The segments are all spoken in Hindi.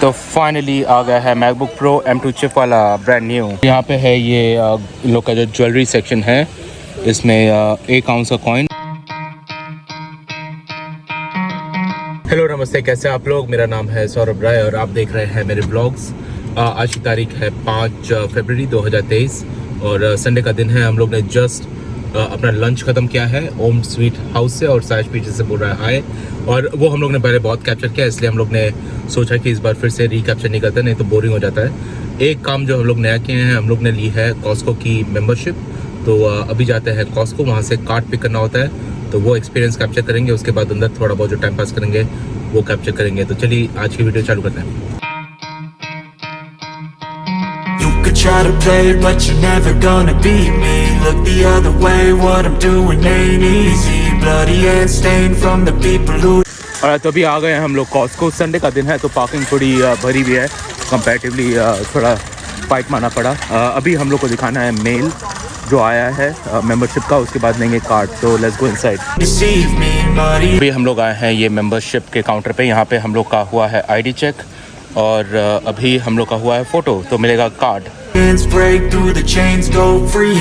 तो फाइनली आ गया है मैकबुक प्रो M2 चिप वाला ब्रांड न्यू। यहाँ पे है ये इन लोग का जो ज्वेलरी सेक्शन है, इसमें 1 आउंस का कॉइन। हेलो नमस्ते, कैसे आप लोग। मेरा नाम है सौरभ राय और आप देख रहे हैं मेरे ब्लॉग्स। आज की तारीख है 5 फरवरी 2023 और संडे का दिन है। हम लोग ने जस्ट अपना लंच ख़त्म किया है ओम स्वीट हाउस से और साइज पीछे से बोल रहा है हाय। और वो हम लोग ने पहले बहुत कैप्चर किया, इसलिए हम लोग ने सोचा कि इस बार फिर से रिकैप्चर नहीं करते, नहीं तो बोरिंग हो जाता है। एक काम जो हम लोग नया किए हैं, हम लोग ने ली है कॉस्को की मेंबरशिप। तो अभी जाते हैं कॉस्को, वहाँ से कार्ड पिक करना होता है, तो वो एक्सपीरियंस कैप्चर करेंगे। उसके बाद अंदर थोड़ा बहुत जो टाइम पास करेंगे वो कैप्चर करेंगे। तो चलिए आज की वीडियो चालू करते हैं। Try to play it, but you're never gonna beat me. Look the other way, what I'm doing ain't easy. Bloody hands stained from the people who. और तो अभी आ गए हैं हम लोग कॉस्को। संडे का दिन है तो पार्किंग थोड़ी भरी भी है, कंपैरेटिवली थोड़ा फाइट मारना पड़ा। अभी हम लोग को दिखाना है मेल जो आया है मेंबरशिप का, उसके बाद लेंगे कार्ड। तो लेट्स गो इनसाइड। अभी हम लोग आए हैं ये मेंबरशिप के काउंटर पे। यहाँ पे हम लोग का हुआ है आईडी चेक और अभी हम लोग का हुआ है फ़ोटो, तो मिलेगा कार्ड।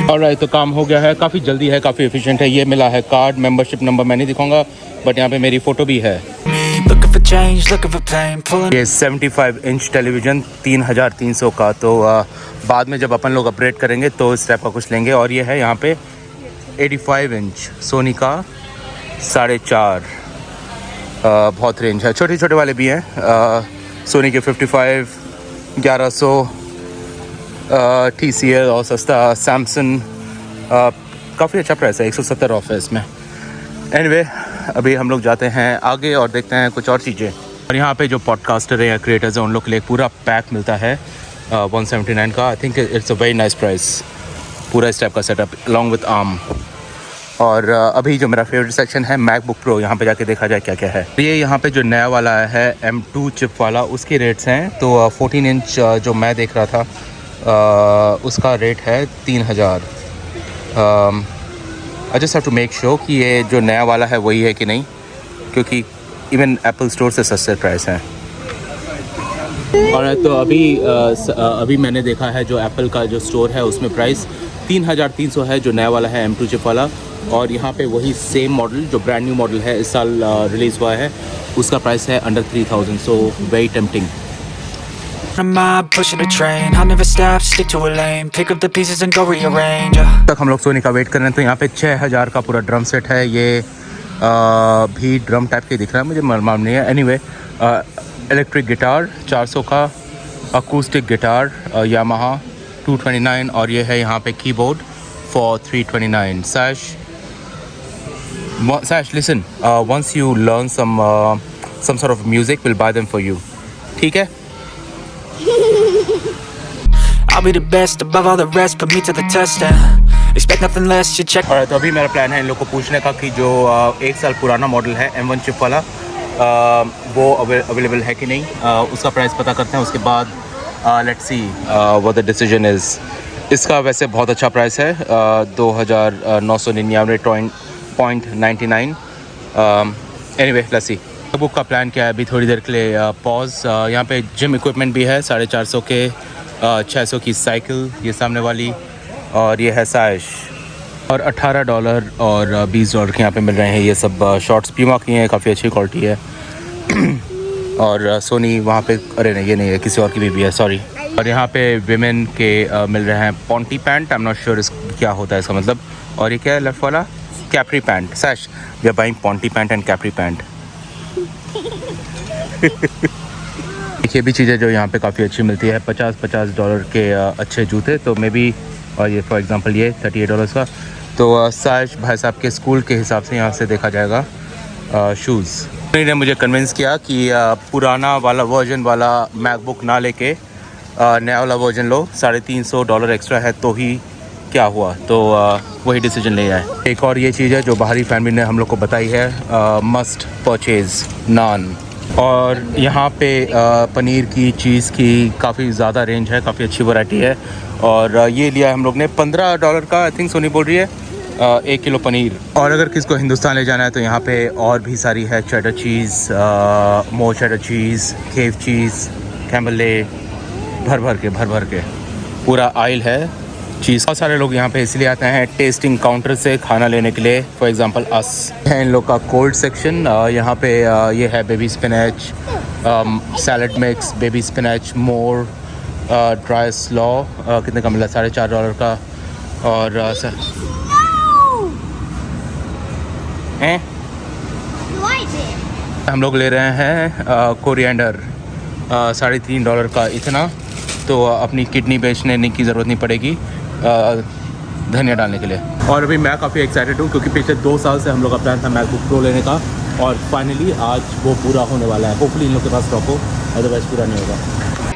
ऑलराइट, तो काम हो गया है, काफ़ी जल्दी है, काफ़ी एफिशिएंट है। ये मिला है कार्ड, मेंबरशिप नंबर मैं नहीं दिखाऊंगा, बट यहाँ पे मेरी फ़ोटो भी है। ये 75 इंच टेलीविज़न 3300 का। तो बाद में जब अपन लोग अपग्रेड करेंगे तो इस टाइप का कुछ लेंगे। और ये है यहाँ पे 85 इंच सोनी का 4.5। बहुत रेंज है, छोटे छोटे वाले भी हैं। सोनी के 55, 1100 TCL और सस्ता सैमसंग। काफ़ी अच्छा प्राइस है, 170 ऑफ है इसमें। एनीवे, अभी हम लोग जाते हैं आगे और देखते हैं कुछ और चीज़ें। और यहाँ पे जो पॉडकास्टर हैं या क्रिएटर्स हैं उन लोग के लिए पूरा पैक मिलता है 179 का। आई think it's a very nice price, पूरा इस टाइप का सेटअप अलॉन्ग विद आर्म। और अभी जो मेरा फेवरेट सेक्शन है मैकबुक प्रो, यहाँ पे जाके देखा जाए क्या क्या है। ये यहाँ पे जो नया वाला है M2 चिप वाला, उसके रेट्स हैं। तो 14 इंच जो मैं देख रहा था उसका रेट है 3000। I just have to make sure कि ये जो नया वाला है वही है कि नहीं, क्योंकि इवन एप्पल स्टोर से सस्ते प्राइस हैं। और तो अभी मैंने देखा है जो एप्पल का जो स्टोर है उसमें प्राइस 3300 है, जो नया वाला है M2 चिप वाला। और यहाँ पे वही सेम मॉडल जो ब्रांड न्यू मॉडल है इस साल रिलीज़ हुआ है, उसका प्राइस है अंडर 3000। So very tempting. तक हम लोग सोनी का वेट कर रहे हैं। तो यहाँ पे 6000 का पूरा ड्रम सेट है। ये भी ड्रम टाइप के दिख रहा है, मुझे मालूम नहीं है। एनीवे, इलेक्ट्रिक गिटार 400 का, अकूस्टिक गिटार यामाहा 229। और ये है यहाँ पे keyboard for 329। Sash, listen, once you learn some sort of music, we'll buy them for you. ठीक है? I'll be the best above all the rest, put me to the test and expect nothing less, you check. और तो अभी मेरा प्लान है इन लोग को पूछने का कि जो 1 साल पुराना मॉडल है M1 चिप वाला, वो अवेलेबल है कि नहीं। उसका प्राइस पता करते हैं, उसके बाद let's see what the decision is. इसका वैसे बहुत अच्छा प्राइस है, 2999.99। Anyway, let's see. बुक का प्लान क्या है, अभी थोड़ी देर के लिए पॉज। यहाँ पे जिम इक्विपमेंट भी है 450 के, 600 की साइकिल ये सामने वाली, और ये है साइश। और $18 और $20 के यहाँ पे मिल रहे हैं ये सब शॉर्ट्स। प्यूमा की हैं, काफ़ी अच्छी क्वालिटी है। और सोनी वहाँ पे, अरे नहीं ये नहीं है, किसी और की भी है, सॉरी। और यहाँ पे विमेन के मिल रहे हैं Ponty pant. I am not sure क्या होता है इसका मतलब। और ये क्या है लेफ्ट वाला, capri pant. Sash, we are buying pointy pant and capri pant. ये भी चीज़ें जो यहाँ पे काफ़ी अच्छी मिलती है, $50 के अच्छे जूते। तो मे बी, और ये फॉर एग्जांपल ये $38 का। तो साइश भाई साहब के स्कूल के हिसाब से यहाँ से देखा जाएगा शूज़। ने मुझे कन्विंस किया कि पुराना वाला वर्जन वाला मैकबुक ना लेके नया वाला वर्जन लो, $350 एक्स्ट्रा है तो ही क्या हुआ। तो वही डिसीजन ले आए। एक और ये चीज़ है जो बाहरी फैमिली ने हम लोग को बताई है, मस्ट परचेज़ नान। और यहाँ पे पनीर की, चीज़ की काफ़ी ज़्यादा रेंज है, काफ़ी अच्छी वैरायटी है। और ये लिया हम लोग ने $15 का, आई थिंक सोनी बोल रही है, 1 किलो पनीर। और अगर किसको हिंदुस्तान ले जाना है तो यहाँ पे और भी सारी है, चेडर चीज़, मोर चेडर चीज़, केव चीज़, कैम्बरले भर भर के पूरा आइल है चीज़। बहुत सारे लोग यहाँ पे इसलिए आते हैं टेस्टिंग काउंटर से खाना लेने के लिए। फॉर एग्जांपल अस है इन लोग का कोल्ड सेक्शन। यहाँ पे ये है baby spinach, salad mix, baby spinach, more, dry slaw. कितने का मिला? $4.5 का। और हम लोग ले रहे हैं कोरिएंडर $3.5 का इतना। तो अपनी किडनी बेचने की ज़रूरत नहीं पड़ेगी धनिया डालने के लिए। और अभी मैं काफ़ी एक्साइटेड हूँ क्योंकि पिछले 2 साल से हम लोग का प्लान था मैकबुक प्रो लेने का और फाइनली आज वो पूरा होने वाला है। होपफुली इन लोग के पास स्टॉक हो, अदरवाइज पूरा नहीं होगा।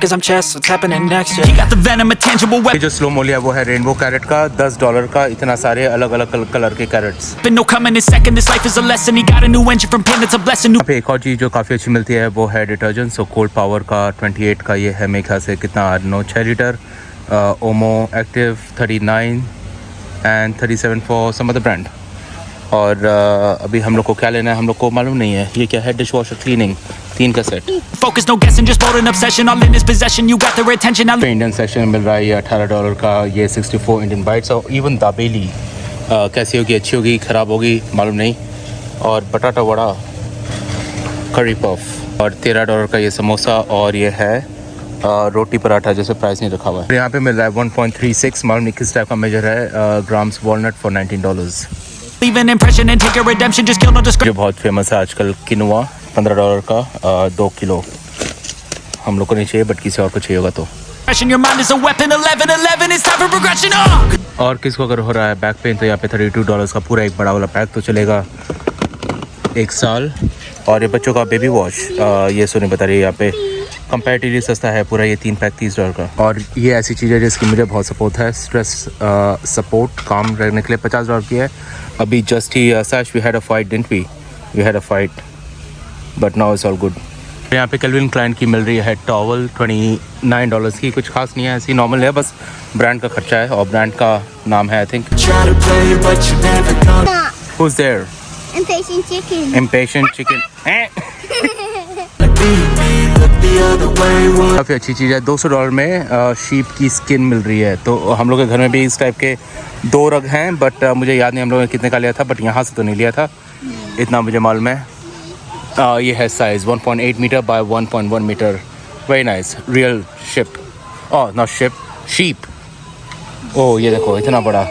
Cause I'm chess, what's happening next? Yeah. You got the venom, a tangible ये weapon. जो स्लो मोलिया वो है रेनबो कैरेट का $10 का। इतना सारे अलग अलग कलर के crates. No coming in second, this life is a lesson. He got a new engine from pain, it's a blessing. यहाँ पे एक और चीज़ जो काफ़ी अच्छी मिलती है वो है डिटर्जेंट। सो कोल्ड पावर का 28 का ये है मेरे ख्याल से कितना 6 litre. Omo active 39 and 37 for some other brand. और अभी हम लोग को क्या लेना है हम लोग को मालूम नहीं है। ये क्या है? डिश वॉशर क्लीनिंग 3 का set. Focus, no guessing, just bold an obsession. All in his possession, you got their attention. Now Indian section में मिल रहा है ये $18 का। ये 64 इंडियन बाइट्स। और इवन दाबेली कैसी होगी, अच्छी होगी, ख़राब होगी मालूम नहीं। और बटाटा वड़ा, करी पफ और $13 का ये समोसा। और ये है रोटी पराठा जैसे प्राइस नहीं रखा हुआ है। यहाँ पे मिल रहा है 1.36 मालूम नहीं किस टाइप का मेजर है grams walnut for $19। leave an impression and take your redemption. Just kill no discretion. जो बहुत फेमस है आजकल किनुआ $15 का 2 किलो। हम लोग को नहीं चाहिए बट किसी और को चाहिए होगा तो। Your mind is a weapon. 11-11 is time for progression. और किसको अगर हो रहा है बैक पेन तो यहाँ पे $32 का पूरा एक बड़ा वाला पैक तो चलेगा 1 साल। और ये बच्चों का बेबी वॉश ये सोनी बता रही है यहाँ पे कंपैरेटिवली सस्ता है पूरा ये 3 पैक $30 का। और ये ऐसी चीज़ है जिसकी मुझे बहुत सपोर्ट है। स्ट्रेस सपोर्ट काम रहने के लिए $50 की है। अभी जस्ट ही Sash we had a fight didn't we had a fight but now it's all good. यहाँ पे कैल्विन क्लाइन की मिल रही है टॉवल $29 की। कुछ खास नहीं है, ऐसी नॉर्मल है, बस ब्रांड का खर्चा है और ब्रांड का नाम है I think. Who's there? Impatient chicken. Impatient chicken. काफ़ी अच्छी चीज़ है। $200 में शीप की स्किन मिल रही है। तो हम लोग के घर में भी इस टाइप के 2 रग हैं बट मुझे याद नहीं हम लोगों ने कितने का लिया था बट यहाँ से तो नहीं लिया था, इतना मुझे मालूम है। ये है size 1.8 metre by 1.1 metre. Very nice real ship. Oh not ship, sheep. ओह ये देखो इतना बड़ा।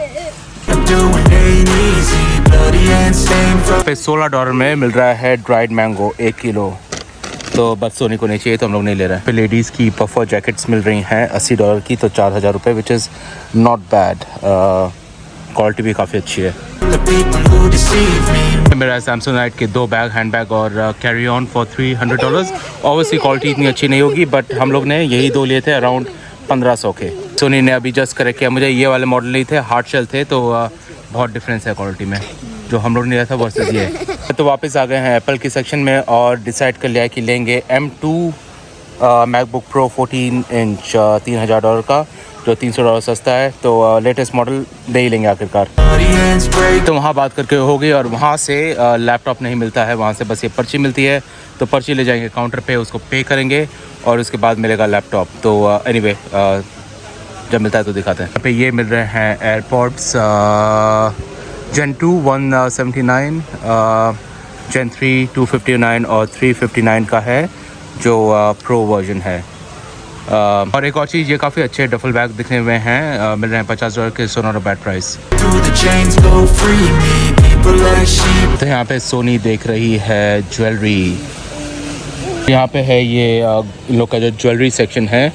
पे $16 में मिल रहा है ड्राइड मैंगो 1 किलो। तो बस सोनी को नहीं चाहिए तो हम लोग नहीं ले रहे हैं। फिर लेडीज़ की पफर जैकेट्स मिल रही हैं $80 की तो $4000 which is not bad. Quality भी काफ़ी अच्छी है। मेरा सैमसंगाइट के 2 बैग, हैंड बैग और carry on for $300। Obviously quality इतनी अच्छी नहीं होगी बट हम लोग ने यही 2 लिए थे अराउंड 1500 के। सोनी ने अभी जस्ट करेक्ट किया, मुझे ये वाले मॉडल नहीं थे, हार्ड शेल थे तो बहुत डिफरेंस है क्वालिटी में जो हम लोग ने लिया था वर्सेस ये। तो वापस आ गए हैं एप्पल के सेक्शन में और डिसाइड कर लिया कि लेंगे M2 मैकबुक प्रो 14 इंच $3000 का जो $300 सस्ता है। तो लेटेस्ट मॉडल ले ही लेंगे आखिरकार। तो वहाँ बात करके हो गई और वहाँ से लैपटॉप नहीं मिलता है, वहाँ से बस ये पर्ची मिलती है। तो पर्ची ले जाएंगे काउंटर पे, उसको पे करेंगे और उसके बाद मिलेगा लैपटॉप। तो एनीवे जब मिलता है तो दिखाते हैं। यहाँ पे ये मिल रहे हैं एयरपॉड्स Gen 2 179, Gen 3 259 और 359 का है जो प्रो वर्जन है। और एक और चीज़ ये काफ़ी अच्छे डफल बैग दिखने हुए हैं, मिल रहे हैं $50 के। So not a bad price. तो यहाँ पे सोनी देख रही है ज्वेलरी। यहाँ पे है ये इन लोग का जो ज्वेलरी सेक्शन है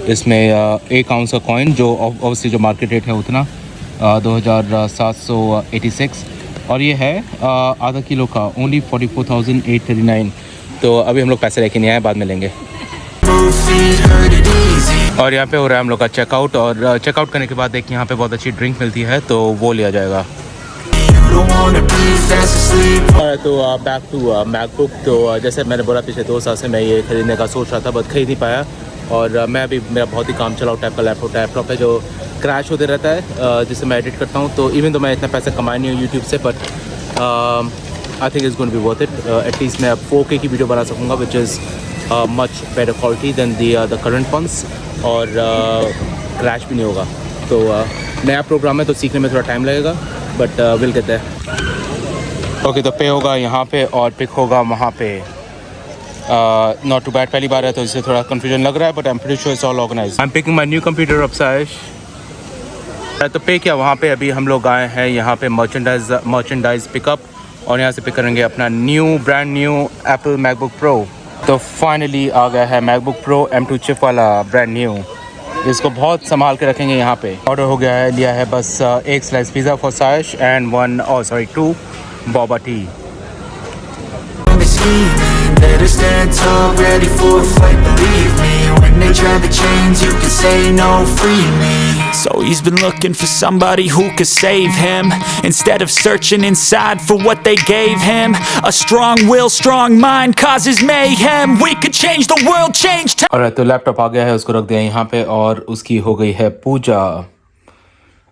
इसमें 1 आउंस का कॉइन जो ऑब्वियसली जो मार्केट रेट है उतना 2786 और ये है आधा किलो का ओनली 44,839। तो अभी हम लोग पैसे लेके नहीं आए, बाद में लेंगे। और यहाँ पे हो रहा है हम लोग का चेकआउट और चेकआउट करने के बाद एक यहाँ पे बहुत अच्छी ड्रिंक मिलती है तो वो लिया जाएगा। तो बैक टू मैकबुक। तो जैसे मैंने बोला पिछले 2 साल से मैं ये खरीदने का सोच रहा था बट खरीद नहीं पाया। और मैं अभी मेरा बहुत ही काम चलाओ टाइप का लैपटॉप है जो क्रैश होते रहता है जिससे मैं एडिट करता हूँ। तो इवन तो मैं इतना पैसा कमाई नहीं हूँ यूट्यूब से but I think it's going to be worth it. At least मैं अब 4K की वीडियो बना सकूँगा which is much better quality than the current ones और क्रैश भी नहीं होगा। तो नया प्रोग्राम है तो सीखने में थोड़ा टाइम लगेगा, but will get there. Okay, तो पे होगा यहाँ पे और पिक होगा वहाँ पे। नॉट टू बैड, पहली बार है तो इससे थोड़ा कन्फ्यूजन लग रहा है, but I am pretty sure it's all organise. I am picking my new computer off Sash. तो पे किया वहाँ पे, अभी हम लोग आए हैं यहाँ पे मर्चेंडाइज पिकअप और यहाँ से पिक करेंगे अपना brand new Apple MacBook pro. तो फाइनली आ गया है मैकबुक प्रो M2 चिप वाला ब्रांड न्यू, इसको बहुत संभाल के रखेंगे यहाँ पे। ऑर्डर हो गया है, लिया है बस एक slice pizza for Saish and 2 boba tea. Better stand tall, ready for a fight, believe me. When they try to change, you can say no, free me. So he's been looking for somebody who could save him, instead of searching inside for what they gave him. A strong will, strong mind causes mayhem. We could change the world, change time. और तो लैपटॉप आ गया है, उसको रख दिया यहाँ पे और उसकी हो गई है पूजा।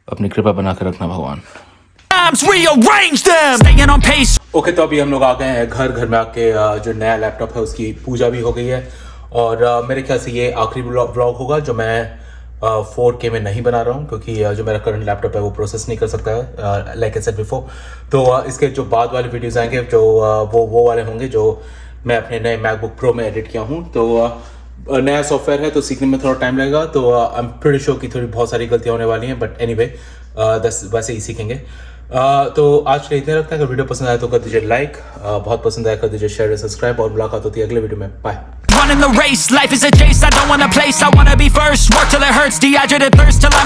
अपनी कृपा बना के रखना भगवान। Rearrange them. Staying on pace. Okay, तो अभी हम लोग आ गए हैं घर में आके जो नया लैपटॉप है उसकी पूजा भी हो गई है और मेरे ख्याल से ये आखिरी व्लॉग होगा जो मैं 4K में नहीं बना रहा हूँ, क्योंकि जो मेरा करंट लैपटॉप है वो प्रोसेस नहीं कर सकता है लाइक आई सेड बिफोर। तो इसके जो बाद वाले वीडियोस आएंगे जो वो वाले होंगे जो मैं अपने नए मैकबुक प्रो में एडिट किया हूँ। तो नया सॉफ्टवेयर है तो सीखने में थोड़ा टाइम लगेगा, तो आई एम प्रीटी श्योर कि थोड़ी बहुत सारी गलतियाँ होने वाली हैं, बट एनीवे वैसे ही सीखेंगे। तो आज के लिए इतना रखते हैं। अगर वीडियो पसंद आया तो कर दीजिए लाइक, बहुत पसंद आया कर दीजिए शेयर और सब्सक्राइब, और मुलाकात होती है अगले वीडियो में। Bye. Running the race, life is a chase, I don't want a place, I wanna be first. Work till it hurts, dehydrated thirst till I'm